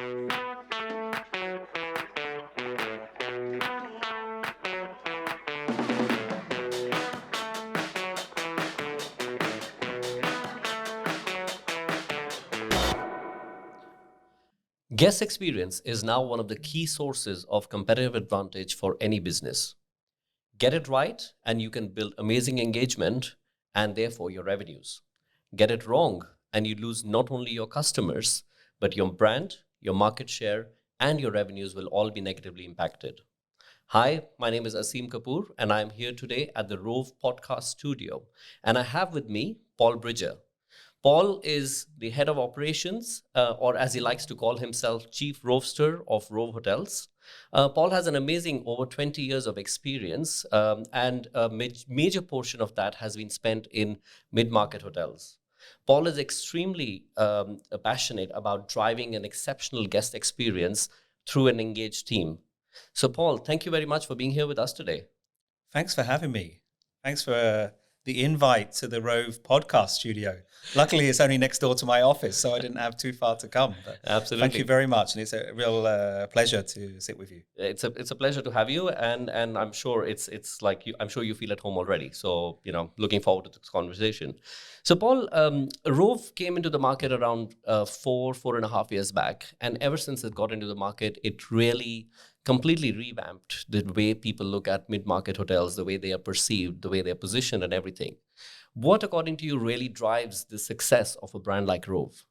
Guest experience is now one of the key sources of competitive advantage for any business. Get it right, and you can build amazing engagement and therefore your revenues. Get it wrong, and you lose not only your customers, but your brand, your market share, and your revenues will all be negatively impacted. Hi, my name is Aseem Kapoor, and I'm here today at the Rove Podcast Studio. And I have with me Paul Bridger. Paul is the head of operations, or as he likes to call himself, chief roaster of Rove Hotels. Paul has an amazing over 20 years of experience, and a major portion of that has been spent in mid-market hotels. Paul is extremely passionate about driving an exceptional guest experience through an engaged team. So, Paul, thank you very much for being here with us today. Thanks for having me. Thanks for the invite to the Rove Podcast Studio. Luckily, it's only next door to my office, so I didn't have too far to come. But Absolutely. thank you very much, and it's a real pleasure to sit with you. It's a pleasure to have you, and I'm sure it's like I'm sure you feel at home already. So looking forward to this conversation. So Paul, Rove came into the market around 4.5 years back, and ever since it got into the market, it really completely revamped the way people look at mid-market hotels, the way they are perceived, the way they're positioned, and everything. What, according to you, really drives the success of a brand like Rove?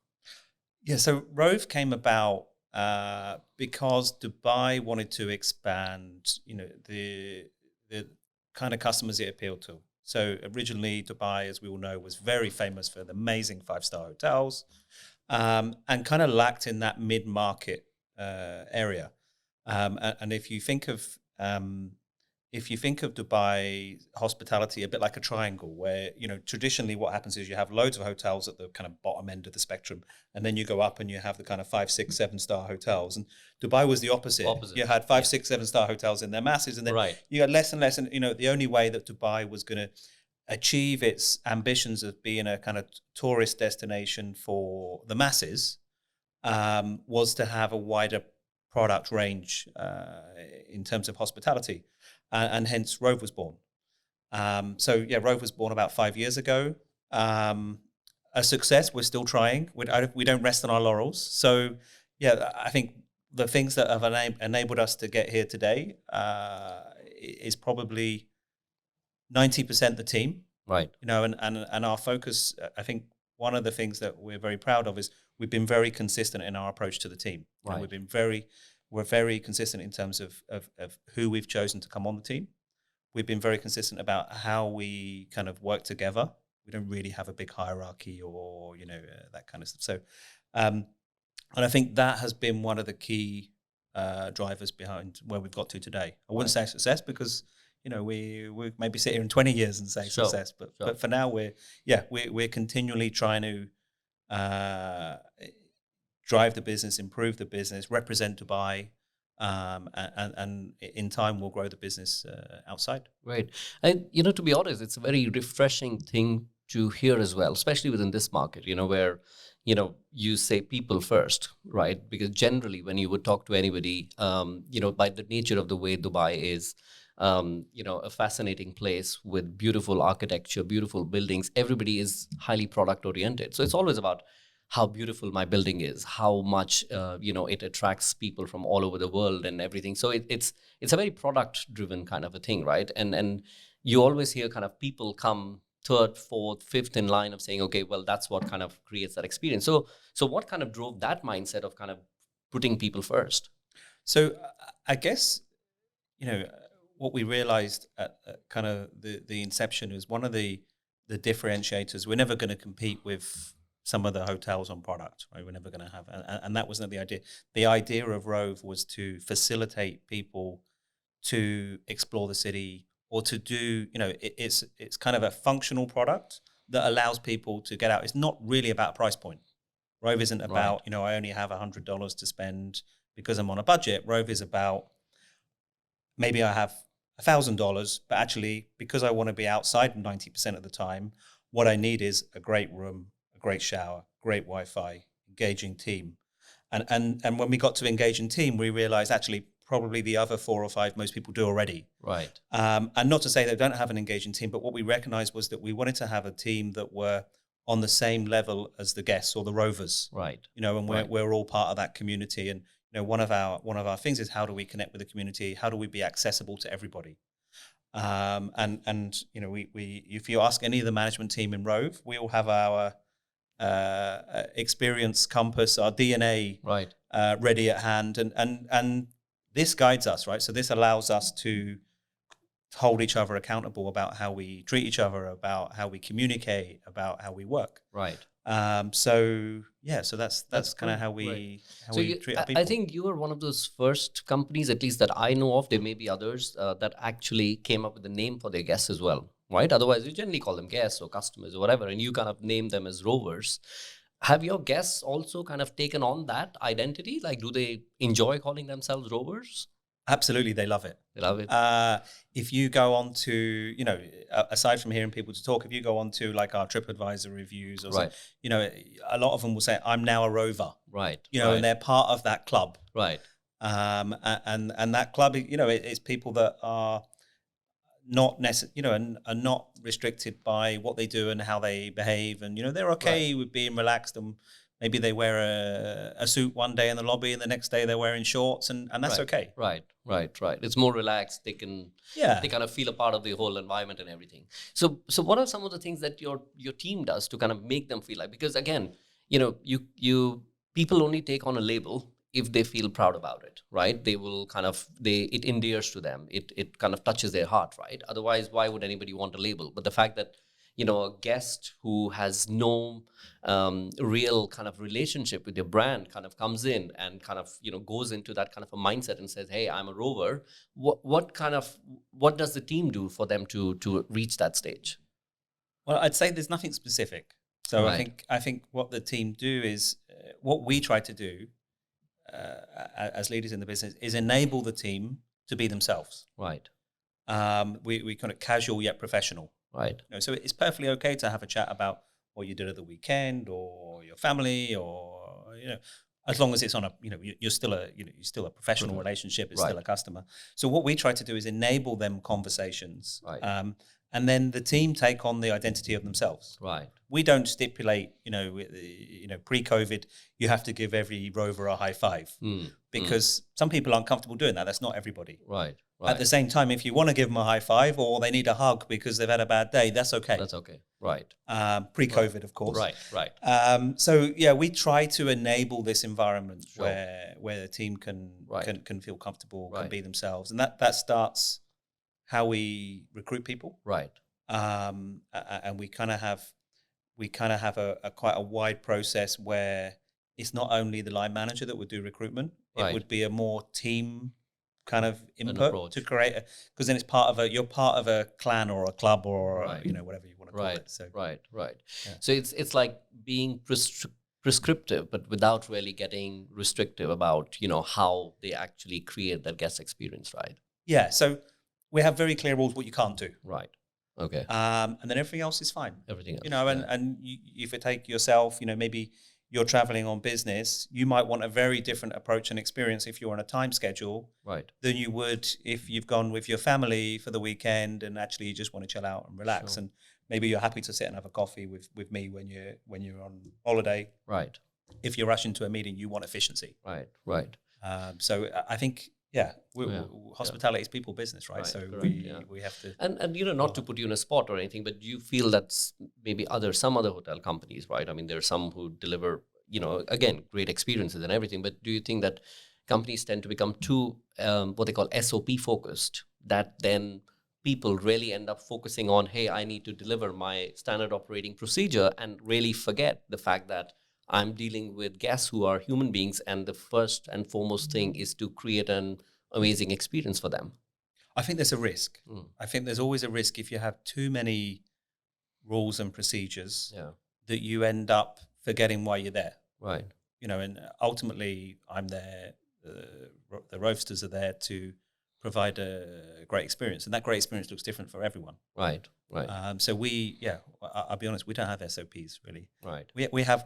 Yeah, so Rove came about because Dubai wanted to expand, the kind of customers it appealed to. So originally, Dubai, as we all know, was very famous for the amazing 5-star hotels, and kind of lacked in that mid-market area. And if you think of Dubai hospitality a bit like a triangle, where traditionally what happens is you have loads of hotels at the kind of bottom end of the spectrum, and then you go up and you have the kind of 5, 6, 7-star hotels. And Dubai was the opposite. You had 5, 6, 7-star hotels in their masses, and then you had less and less. And the only way that Dubai was going to achieve its ambitions of being a kind of tourist destination for the masses was to have a wider product range in terms of hospitality, and hence Rove was born. Rove was born about 5 years ago. A success. We're still trying. We don't rest on our laurels. So I think the things that have enabled us to get here today is probably 90% the team, right? And our focus. I think one of the things that we're very proud of is we've been very consistent in our approach to the team. Right. We're very consistent in terms of who we've chosen to come on the team. We've been very consistent about how we kind of work together. We don't really have a big hierarchy or that kind of stuff. So, and I think that has been one of the key drivers behind where we've got to today. I wouldn't say success because we maybe sit here in 20 years and say success, but for now we're continually trying to drive the business, improve the business, represent Dubai, and in time we'll grow the business outside. Right. And, to be honest, it's a very refreshing thing to hear as well, especially within this market, where, you say people first, right? Because generally when you would talk to anybody, by the nature of the way Dubai is, a fascinating place with beautiful architecture, beautiful buildings, everybody is highly product oriented. So it's always about how beautiful my building is, how much it attracts people from all over the world and everything. So it's a very product driven kind of a thing, right? And you always hear kind of people come third, fourth, fifth in line of saying, okay, well, that's what kind of creates that experience. So what kind of drove that mindset of kind of putting people first? So I guess what we realized at kind of the inception is one of the differentiators. We're never going to compete with some of the hotels on product, right? We're never going to have, and that wasn't the idea. The idea of Rove was to facilitate people to explore the city or to do, it's kind of a functional product that allows people to get out. It's not really about price point. Rove isn't about, I only have $100 to spend because I'm on a budget. Rove is about maybe I have $1,000, but actually because I want to be outside 90% of the time, what I need is a great room, a great shower, great Wi-Fi, engaging team. And when we got to engage in team, we realized actually probably the other 4 or 5 most people do already. Right. And not to say they don't have an engaging team, but what we recognized was that we wanted to have a team that were on the same level as the guests or the rovers. Right. And we're all part of that community. And one of our things is, how do we connect with the community? How do we be accessible to everybody? And we if you ask any of the management team in Rove, we all have our experience compass, our DNA Right. ready at hand, and this guides us, right? So this allows us to hold each other accountable about how we treat each other, about how we communicate, about how we work. Right. So that's kind of how we treat our people. I think you were one of those first companies, at least that I know of. There may be others that actually came up with a name for their guests as well, right? Otherwise, you generally call them guests or customers or whatever, and you kind of name them as rovers. Have your guests also kind of taken on that identity? Like, do they enjoy calling themselves rovers? Absolutely, they love it. They love it. If you go on to, aside from hearing people to talk, if you go on to like our TripAdvisor reviews or Right. a lot of them will say, "I'm now a rover." Right. And they're part of that club. Right. And that club, it's people that are not and are not restricted by what they do and how they behave, and they're okay with being relaxed, and maybe they wear a suit one day in the lobby and the next day they're wearing shorts, and that's okay. Right. It's more relaxed. They can they kind of feel a part of the whole environment and everything. So what are some of the things that your team does to kind of make them feel like, because again, you people only take on a label if they feel proud about it, right? They will it endears to them. It kind of touches their heart, right? Otherwise, why would anybody want a label? But the fact that a guest who has no real kind of relationship with your brand kind of comes in and kind of goes into that kind of a mindset and says, "Hey, I'm a rover." What does the team do for them to reach that stage? Well, I'd say there's nothing specific. So Right. I think what the team do is what we try to do as leaders in the business is enable the team to be themselves. Right. We kind of casual yet professional. Right. So it's perfectly okay to have a chat about what you did at the weekend or your family, or as long as it's on a you're still a professional relationship. It's still a customer. So what we try to do is enable them conversations, Right. and then the team take on the identity of themselves. Right. We don't stipulate, pre-COVID, you have to give every rover a high five, because some people aren't comfortable doing that. That's not everybody. Right. At the same time, if you want to give them a high five or they need a hug because they've had a bad day, that's okay. That's okay. Right. Pre-COVID, of course. Right. So we try to enable this environment where the team can feel comfortable, can be themselves, and that starts how we recruit people. Right. And we kind of have a quite a wide process where it's not only the line manager that would do recruitment. Right. It would be a more team kind of An input approach. to create because then it's you're part of a clan or a club or whatever you want to call it. So Right. Yeah. So it's like being prescriptive, but without really getting restrictive about how they actually create that guest experience, right? Yeah. So we have very clear rules what you can't do. Right. Okay. And then everything else is fine. Everything else. And if you take yourself, maybe you're traveling on business, you might want a very different approach and experience if you're on a time schedule, right, than you would if you've gone with your family for the weekend and actually you just want to chill out and relax. Sure. And maybe you're happy to sit and have a coffee with me when you're on holiday. right, If you're rushing to a meeting, you want efficiency. right. So I think, hospitality is people business, right? Right, So correct, we have to. And not to put you in a spot or anything, but do you feel that's maybe some other hotel companies, right? I mean, there are some who deliver, again, great experiences and everything, but do you think that companies tend to become too, what they call SOP focused, that then people really end up focusing on, hey, I need to deliver my standard operating procedure, and really forget the fact that I'm dealing with guests who are human beings, and the first and foremost thing is to create an amazing experience for them? I think there's a risk. I think there's always a risk if you have too many rules and procedures that you end up forgetting why you're there. Right. And ultimately I'm there, the roasters are there to provide a great experience, and that great experience looks different for everyone. Right. So I'll be honest, we don't have SOPs really. Right. We have,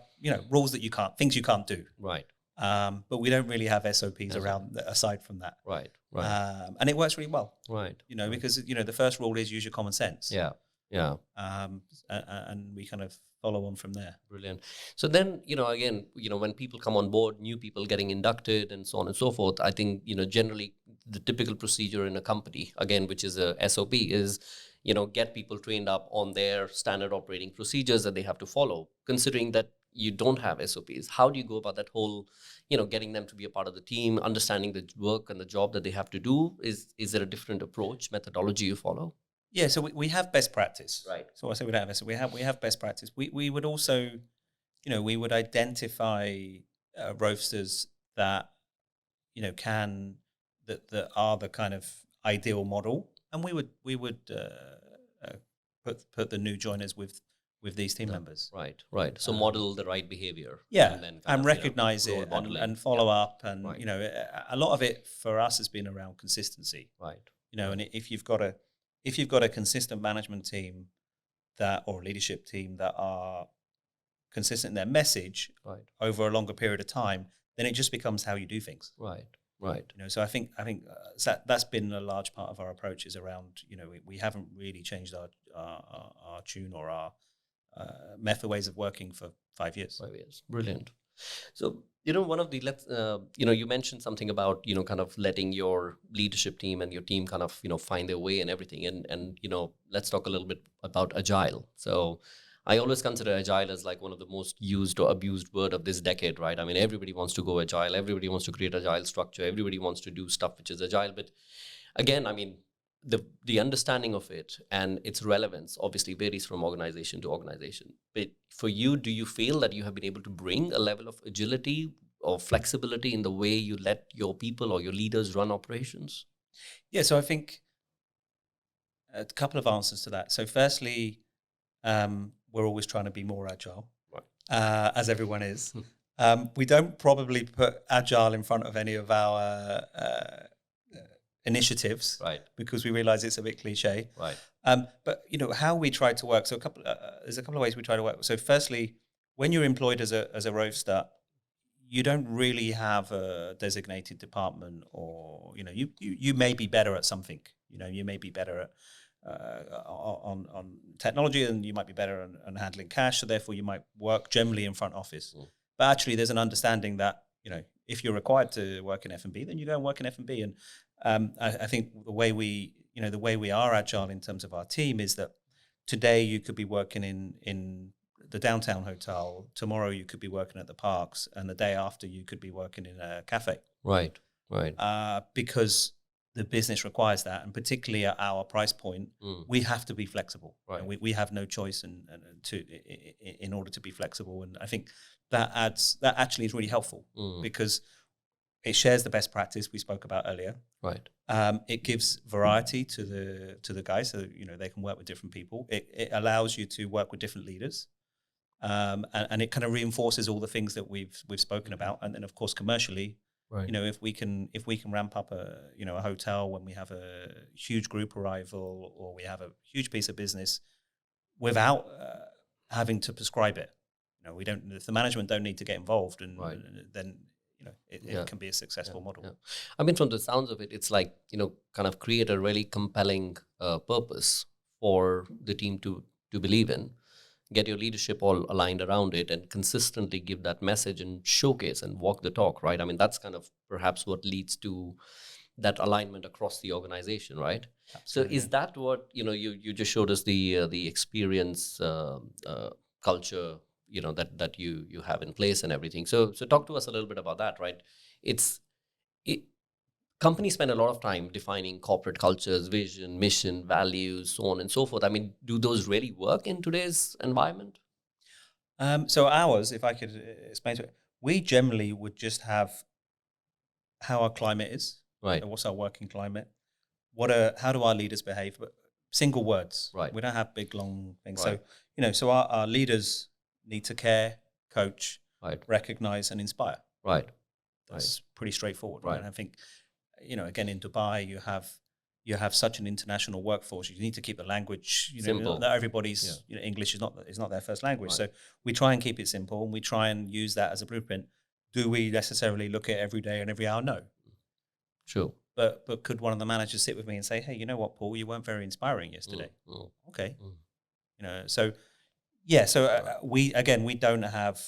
rules that things you can't do. Right. But we don't really have SOPs around aside from that. Right. Right. And it works really well. Right. Because the first rule is use your common sense. Yeah. Yeah. And we kind of follow on from there. Brilliant. So then, again, when people come on board, new people getting inducted and so on and so forth, I think, generally the typical procedure in a company, again, which is a SOP, is, get people trained up on their standard operating procedures that they have to follow, considering that you don't have SOPs. How do you go about that whole, getting them to be a part of the team, understanding the work and the job that they have to do? Is there a different approach, methodology you follow? Yeah, so we have best practice. Right. So I say we don't have SOP. We have best practice. We would also, we would identify roasters that, that are the kind of ideal model, and we would put the new joiners with these team members. Right, right. So model the right behavior. Yeah, and then recognize it and follow up. And, right. A lot of it for us has been around consistency. Right. And if you've got a consistent management team or leadership team that are consistent in their message over a longer period of time, then it just becomes how you do things. Right. Right. So I think that's been a large part of our approach is around, we haven't really changed our tune or our method ways of working for 5 years. 5 years. Brilliant. So, one of the, you mentioned something about, kind of letting your leadership team and your team kind of, find their way and everything. And let's talk a little bit about Agile. So I always consider Agile as like one of the most used or abused word of this decade, right? I mean, everybody wants to go Agile. Everybody wants to create Agile structure. Everybody wants to do stuff which is Agile. But again, I mean, the understanding of it and its relevance obviously varies from organization to organization. But for you, do you feel that you have been able to bring a level of agility or flexibility in the way you let your people or your leaders run operations? Yeah, so I think a couple of answers to that. So firstly, we're always trying to be more agile, right. As everyone is. We don't probably put agile in front of any of our initiatives, right? Because we realize it's a bit cliche, right? But how we try to work. So there's a couple of ways we try to work. So firstly, when you're employed as a roaster, you don't really have a designated department, or you may be better at something. You may be better at on technology, and you might be better on handling cash. So therefore, you might work generally in front office. But actually, there's an understanding that if you're required to work in F&B, then you go and work in F&B. And I think the way we are agile in terms of our team is that today you could be working in the downtown hotel, tomorrow you could be working at the parks, and the day after you could be working in a cafe. Right. Because the business requires that, and particularly at our price point, we have to be flexible. Right. And we have no choice in order to be flexible. And I think that actually is really helpful because it shares the best practice we spoke about earlier. Right. It gives variety to the guys, so they can work with different people. It allows you to work with different leaders, and it kind of reinforces all the things that we've spoken about. And then, of course, commercially, right. If we can ramp up a hotel when we have a huge group arrival or we have a huge piece of business without having to prescribe it, we don't. If the management don't need to get involved, and right. then. It can be a successful model. Yeah. I mean, from the sounds of it, it's like, kind of create a really compelling purpose for the team to believe in, get your leadership all aligned around it, and consistently give that message and showcase and walk the talk, right? I mean, that's kind of perhaps what leads to that alignment across the organization, right? Absolutely. So is that what, you just showed us the experience culture, that you have in place and everything. So talk to us a little bit about that, right? Companies spend a lot of time defining corporate cultures, vision, mission, values, so on and so forth. I mean, do those really work in today's environment? So ours, if I could explain to it, we generally would just have how our climate is, right? So what's our working climate? How do our leaders behave? But single words, right? We don't have big long things. Right. So so our leaders need to care, coach, right. recognize, and inspire. Right. That's pretty straightforward, right? And I think, again, in Dubai, you have such an international workforce. You need to keep the language, simple. Not everybody's, English is not their first language. Right. So we try and keep it simple, and we try and use that as a blueprint. Do we necessarily look at it every day and every hour? No. Sure. But could one of the managers sit with me and say, hey, you know what, Paul, you weren't very inspiring yesterday. Okay. So yeah, so we don't have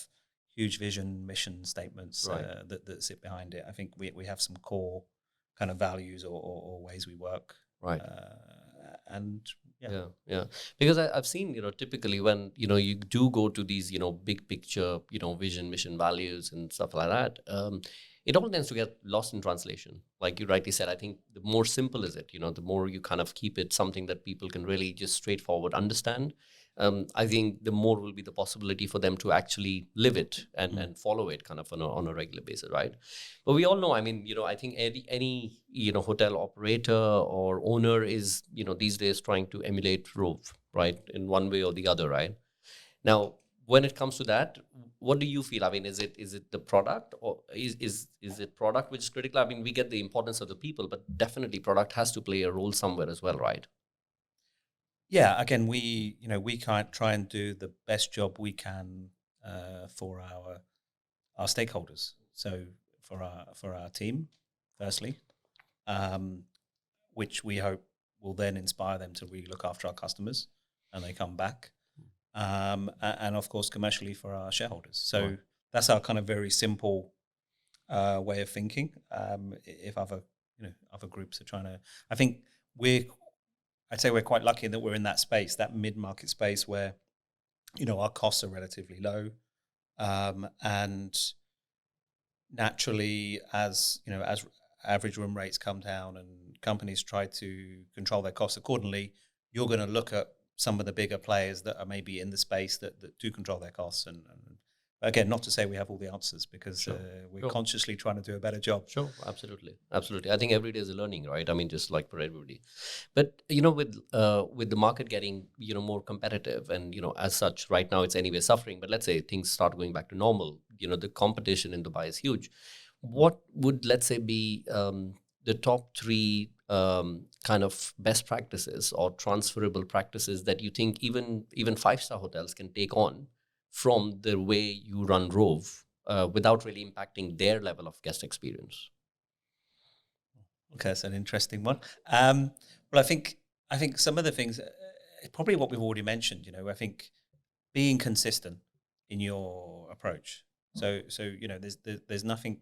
huge vision, mission statements that sit behind it. I think we have some core kind of values or ways we work. Right. And yeah. Because I've seen, typically when, you do go to these, big picture, vision, mission, values and stuff like that, it all tends to get lost in translation. Like you rightly said, I think the more simple is it, the more you kind of keep it something that people can really just straightforward understand. I think the more will be the possibility for them to actually live it and follow it kind of on a regular basis, right? But we all know, I mean, I think any hotel operator or owner is, these days trying to emulate Rove, right, in one way or the other, right? Now, when it comes to that, what do you feel? I mean, is it the product, or is it product which is critical? I mean, we get the importance of the people, but definitely product has to play a role somewhere as well, right? Yeah, again, we can't try and do the best job we can for our stakeholders. So for our team, firstly, which we hope will then inspire them to really look after our customers and they come back, and of course commercially for our shareholders. So that's our kind of very simple way of thinking. If other groups are trying to, I think I'd say we're quite lucky that we're in that space, that mid-market space where, our costs are relatively low. And naturally, as average room rates come down and companies try to control their costs accordingly, you're going to look at some of the bigger players that are maybe in the space that do control their costs. And again, not to say we have all the answers, because we're consciously trying to do a better job. Sure, absolutely. I think every day is a learning, right? I mean, just like for everybody. But with the market getting more competitive, and as such, right now it's anyway suffering. But let's say things start going back to normal. The competition in Dubai is huge. What would, let's say, be the top three kind of best practices or transferable practices that you think even 5-star hotels can take on from the way you run Rove without really impacting their level of guest experience? Okay, that's an interesting one. Well, I think some of the things, probably what we've already mentioned. I think being consistent in your approach. So there's nothing.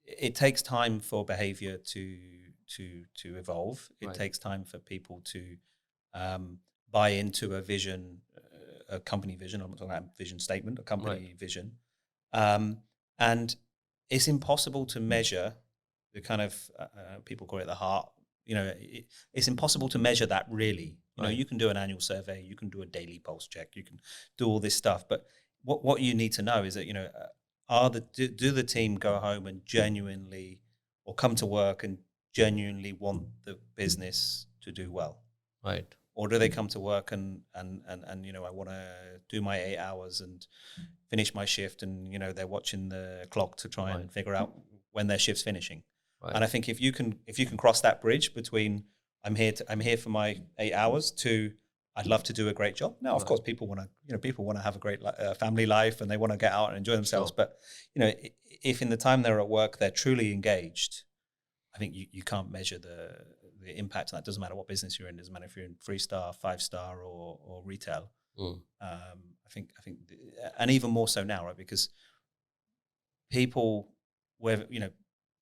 It takes time for behavior to evolve. It takes time for people to buy into a vision, a company vision. I'm not talking about vision statement, a company vision. And it's impossible to measure the kind of, people call it the heart. It's impossible to measure that really. You can do an annual survey, you can do a daily pulse check, you can do all this stuff. But what you need to know is that, do the team go home and genuinely, or come to work and genuinely want the business to do well? Right. Or do they come to work and I want to do my 8 hours and finish my shift, and they're watching the clock to try and figure out when their shift's finishing. Right. And I think if you can cross that bridge between I'm here for my 8 hours to I'd love to do a great job. Now, of course, people want to have a great family life and they want to get out and enjoy themselves. Sure. But if in the time they're at work they're truly engaged, I think you can't measure the impact. And that doesn't matter what business you're in. It doesn't matter if you're in 3-star, 5-star, or retail. I think, and even more so now, right? Because people,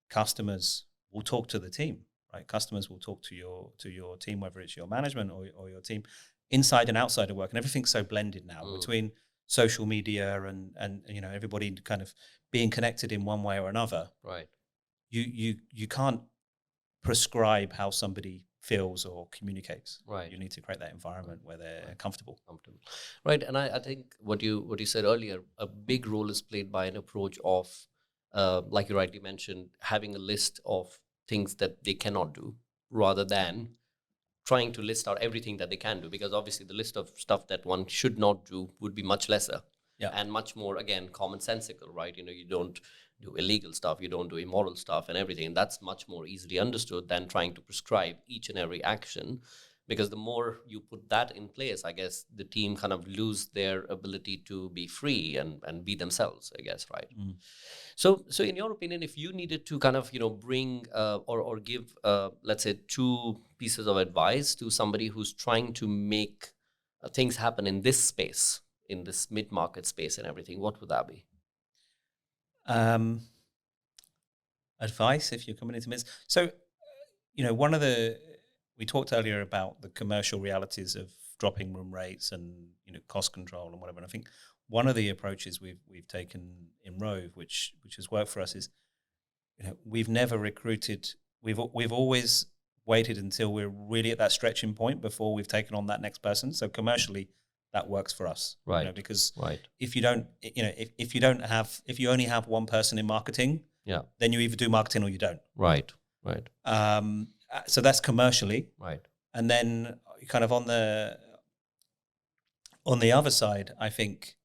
customers will talk to the team, right? Customers will talk to your team, whether it's your management or your team, inside and outside of work. And everything's so blended now between social media and everybody kind of being connected in one way or another. Right. You can't prescribe how somebody feels or communicates. Right. You need to create that environment where they're comfortable. Right. And I think what you said earlier, a big role is played by an approach of, like you rightly mentioned, having a list of things that they cannot do, rather than trying to list out everything that they can do, because obviously the list of stuff that one should not do would be much lesser. Yeah. And much more, again, commonsensical, right? You don't do illegal stuff, you don't do immoral stuff and everything. And that's much more easily understood than trying to prescribe each and every action, Because the more you put that in place, I guess the team kind of lose their ability to be free and be themselves, I guess, right? So in your opinion, if you needed to kind of, bring or give, let's say, 2 pieces of advice to somebody who's trying to make things happen in this space, in this mid-market space and everything, what would that be? Advice if you're coming into business. So, we talked earlier about the commercial realities of dropping room rates and cost control and whatever. And I think one of the approaches we've taken in Rove, which has worked for us, is we've never recruited. We've always waited until we're really at that stretching point before we've taken on that next person. So commercially, that works for us, right? Because right. if you don't, if you only have one person in marketing, then you either do marketing or you don't. Right. So that's commercially, right. And then kind of on the other side, I think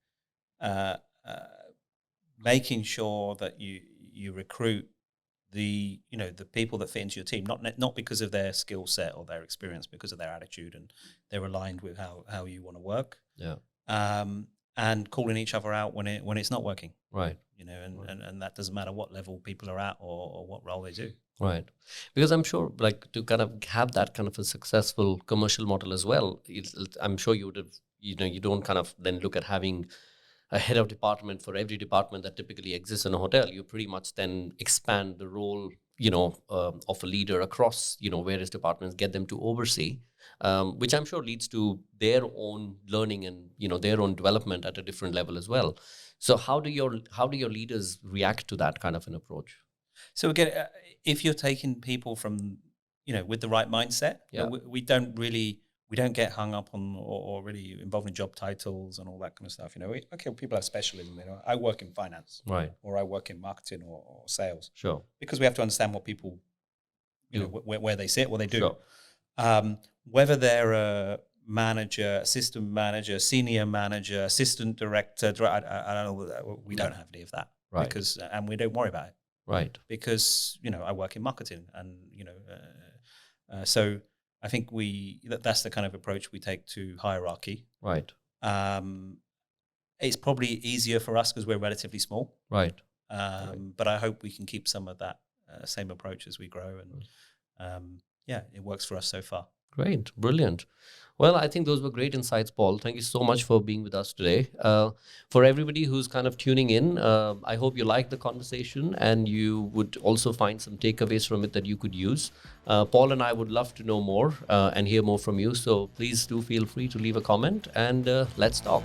making sure that you recruit the people that fit into your team, not because of their skill set or their experience, because of their attitude, and they're aligned with how you want to work. And calling each other out when it's not working. Right. And that doesn't matter what level people are at or what role they do. Right. Because I'm sure, like, to kind of have that kind of a successful commercial model as well, I'm sure you would have, you don't kind of then look at having a head of department for every department that typically exists in a hotel. You pretty much then expand the role, of a leader across, various departments, get them to oversee, which I'm sure leads to their own learning and, their own development at a different level as well. So how do your leaders react to that kind of an approach? So again, if you're taking people from, with the right mindset, we don't get hung up on or really involved in job titles and all that kind of stuff. People have specialism. I work in finance, right, or I work in marketing or sales. Sure. Because we have to understand what people, where they sit, what they do. Sure. Whether they're a manager, assistant manager, senior manager, assistant director, I don't know. We don't have any of that, right? And we don't worry about it. Right. Because, I work in marketing and, so I think that's the kind of approach we take to hierarchy. Right. It's probably easier for us because we're relatively small. Right. But I hope we can keep some of that same approach as we grow. And it works for us so far. Great. Brilliant. Well, I think those were great insights, Paul. Thank you so much for being with us today. For everybody who's kind of tuning in, I hope you liked the conversation and you would also find some takeaways from it that you could use. Paul and I would love to know more and hear more from you. So please do feel free to leave a comment and let's talk.